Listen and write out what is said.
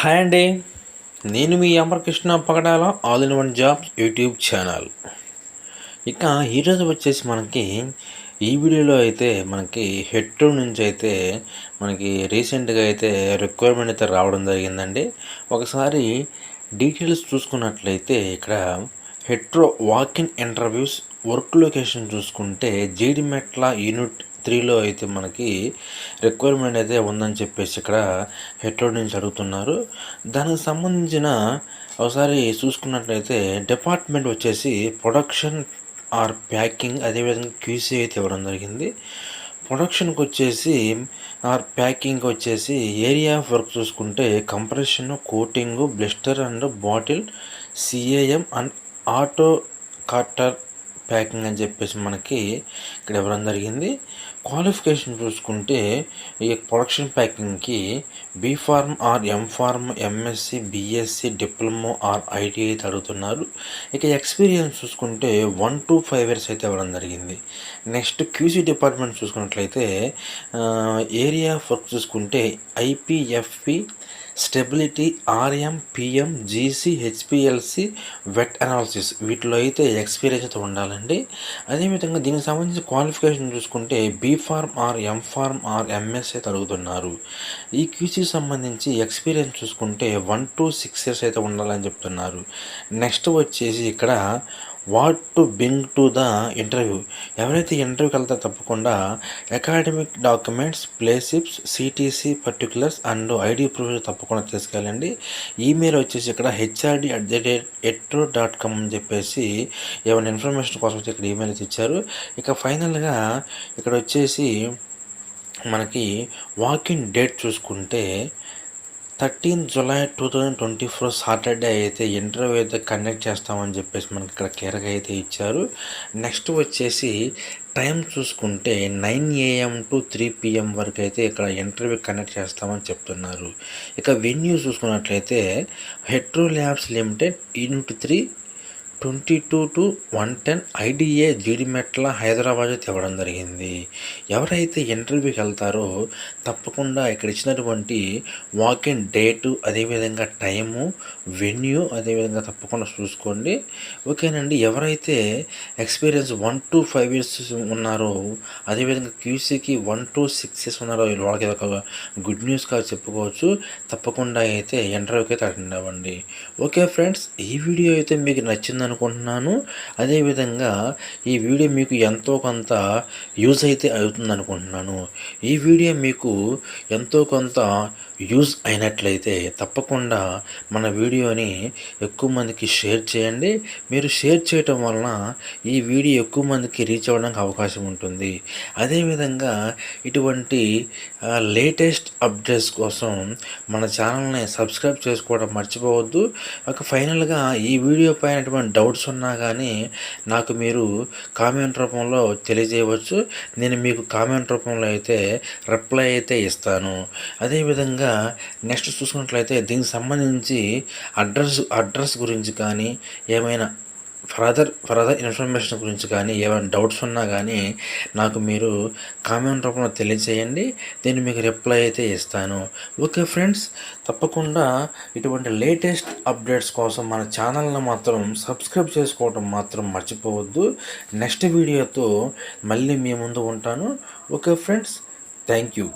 Hi అండి. నేను మీ Amarakrishna Pagadala all in one jobs YouTube channel. ఇక ఈరోజు వచ్చేసి మనకి ఈ వీడియోలో అయితే మనకి హెట్రో నుంచి అయితే మనకి రీసెంట్గా అయితే రిక్వైర్మెంట్ అయితే రావడం జరిగిందండి. ఒకసారి డీటెయిల్స్ చూసుకున్నట్లయితే ఇక్కడ Hetero walk-in interviews work location చూసుకుంటే జీడిమెట్ల యూనిట్ 3లో అయితే మనకి రిక్వైర్మెంట్ అయితే ఉందని చెప్పేసి ఇక్కడ హెట్రో నుంచి అడుగుతున్నారు. దానికి సంబంధించిన ఒకసారి చూసుకున్నట్లయితే డిపార్ట్మెంట్ వచ్చేసి ప్రొడక్షన్ ఆర్ ప్యాకింగ్, అదేవిధంగా క్యూసీ అయితే ఇవ్వడం జరిగింది. ప్రొడక్షన్కి వచ్చేసి ఆర్ ప్యాకింగ్ వచ్చేసి ఏరియా ఆఫ్ వర్క్ చూసుకుంటే compression, coating, blister and bottle, CAM and auto cutter packing అని చెప్పేసి మనకి ఇక్కడ ఇవ్వడం జరిగింది. క్వాలిఫికేషన్ చూసుకుంటే ఈ ప్రొడక్షన్ ప్యాకింగ్కి B Pharm or M Pharm, M Sc, B Sc, diploma or ITI అయితే అడుగుతున్నారు. ఇక ఎక్స్పీరియన్స్ చూసుకుంటే 1 to 5 years అయితే ఇవ్వడం జరిగింది. నెక్స్ట్ క్యూసీ డిపార్ట్మెంట్ చూసుకున్నట్లయితే ఏరియా ఆఫ్ వర్క్ చూసుకుంటే IPFP, stability, RM, PM, GC, HPLC, wet analysis వీటిలో అయితే ఎక్స్పీరియన్స్ అయితే ఉండాలండి. అదేవిధంగా దీనికి సంబంధించిన క్వాలిఫికేషన్ చూసుకుంటే B Pharm or MPharm are MS అయితే అడుగుతున్నారు. ఈ క్యూసీ సంబంధించి ఎక్స్పీరియన్స్ చూసుకుంటే 1 to 6 years అయితే ఉండాలని చెప్తున్నారు. నెక్స్ట్ వచ్చేసి ఇక్కడ what to bring to the interview, ఎవరైతే ఇంటర్వ్యూకి వెళ్తారో తప్పకుండా academic documents, payslips, CTC particulars and ID proof తప్పకుండా తీసుకెళ్ళండి. ఈమెయిల్ వచ్చేసి ఇక్కడ hr@etro.com అని చెప్పేసి ఏమైనా ఇన్ఫర్మేషన్ కోసం ఇక్కడ ఈమెయిల్ అయితే ఇచ్చారు. ఇక ఫైనల్గా ఇక్కడ వచ్చేసి మనకి వాకిన్ డేట్ చూసుకుంటే 13 July 2024 సాటర్డే అయితే ఇంటర్వ్యూ అయితే కండక్ట్ చేస్తామని చెప్పేసి మనకి ఇక్కడ క్లియర్గా అయితే ఇచ్చారు. నెక్స్ట్ వచ్చేసి టైం చూసుకుంటే 9 AM to 3 PM వరకు అయితే ఇక్కడ ఇంటర్వ్యూ కండక్ట్ చేస్తామని చెప్తున్నారు. ఇక వెన్యూ చూసుకున్నట్లయితే Hetero labs limited unit 3 22 to 110 IDA Jeedimetla Hyderabad అయితే ఇవ్వడం జరిగింది. ఎవరైతే ఇంటర్వ్యూకి వెళ్తారో తప్పకుండా ఇక్కడ ఇచ్చినటువంటి వాకిన్ డేటు, అదేవిధంగా టైము, వెన్యూ అదేవిధంగా తప్పకుండా చూసుకోండి. ఓకేనండి. ఎవరైతే ఎక్స్పీరియన్స్ 1 to 5 years ఉన్నారో, అదేవిధంగా క్యూసీకి 1 to 6 years ఉన్నారో వాళ్ళకి ఒక గుడ్ న్యూస్గా చెప్పుకోవచ్చు. తప్పకుండా అయితే ఇంటర్వ్యూకి అయితే అటెండ్ అవ్వండి. ఓకే ఫ్రెండ్స్, ఈ వీడియో అయితే మీకు నచ్చింది అనుకుంటున్నాను. అదేవిధంగా ఈ వీడియో మీకు ఎంతో కొంత యూజ్ అయితే అవుతుంది అనుకుంటున్నాను. ఈ వీడియో మీకు ఎంతో కొంత యూజ్ అయినట్లయితే తప్పకుండా మన వీడియోని ఎక్కువ మందికి షేర్ చేయండి. మీరు షేర్ చేయటం వలన ఈ వీడియో ఎక్కువ మందికి రీచ్ అవ్వడానికి అవకాశం ఉంటుంది. అదేవిధంగా ఇటువంటి లేటెస్ట్ అప్డేట్స్ కోసం మన ఛానల్ని సబ్స్క్రైబ్ చేసుకోవడం మర్చిపోవద్దు. ఒక ఫైనల్గా ఈ వీడియో పైన ఎటువంటి డౌట్స్ ఉన్నా కానీ నాకు మీరు కామెంట్ రూపంలో తెలియజేయవచ్చు. నేను మీకు కామెంట్ రూపంలో అయితే రిప్లై అయితే ఇస్తాను. అదేవిధంగా నెక్స్ట్ చూసుకున్నట్లయితే దీనికి సంబంధించి అడ్రస్ గురించి కానీ ఏమైనా ఫర్దర్ ఇన్ఫర్మేషన్ గురించి కానీ ఏమైనా డౌట్స్ ఉన్నా కానీ నాకు మీరు కామెంట్ రూపంలో తెలియజేయండి. నేను మీకు రిప్లై అయితే ఇస్తాను. ఓకే ఫ్రెండ్స్, తప్పకుండా ఇటువంటి లేటెస్ట్ అప్డేట్స్ కోసం మన ఛానల్ని మాత్రం సబ్స్క్రైబ్ చేసుకోవడం మాత్రం మర్చిపోవద్దు. నెక్స్ట్ వీడియోతో మళ్ళీ మీ ముందు ఉంటాను. Okay friends, thank you.